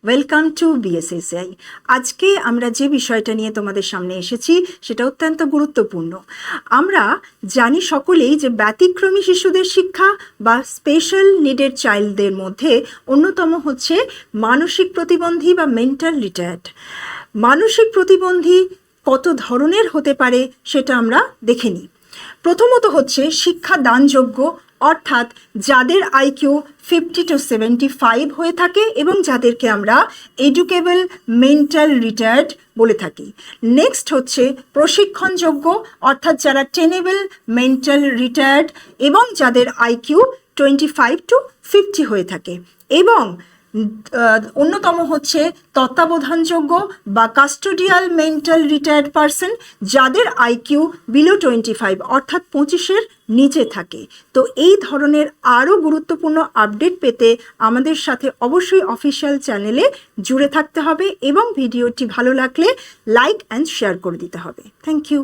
Welcome to BSSI. আজকে আমরা যে বিষয়টা নিয়ে তোমাদের সামনে এসেছি সেটা অত্যন্ত গুরুত্বপূর্ণ। আমরা জানি সকলেই যে ব্যতিক্রমী শিশুদের শিক্ষা বা স্পেশাল নিডেড চাইল্ডদের মধ্যে অন্যতম হচ্ছে মানসিক প্রতিবন্ধী বা মেন্টাল রিটার্ড। মানসিক প্রতিবন্ধী কত ধরনের হতে পারে সেটা আমরা দেখে নিই। প্রথমত হচ্ছে শিক্ষা দানযোগ্য, অর্থাৎ যাদের আইকিউ 50 to 75 হয়ে থাকে এবং যাদেরকে আমরা এডুকেবল মেন্টাল রিটার্ড বলে থাকি। নেক্সট হচ্ছে প্রশিক্ষণযোগ্য, অর্থাৎ যারা টেনেবল মেন্টাল রিটার্ড এবং যাদের আইকিউ 25 to 50 হয়ে থাকে। এবং অন্যতম হচ্ছে তত্ত্বাবধানযোগ্য বা কাস্টোডিয়াল মেন্টাল রিটায়ার্ড পারসন, যাদের আইকিউ বিলো 25 অর্থাৎ 25-এর নিচে থাকে। তো এই ধরনের আরও গুরুত্বপূর্ণ আপডেট পেতে আমাদের সাথে অবশ্যই অফিসিয়াল চ্যানেলে জুড়ে থাকতে হবে এবং ভিডিওটি ভালো লাগলে লাইক অ্যান্ড শেয়ার করে দিতে হবে। Thank you.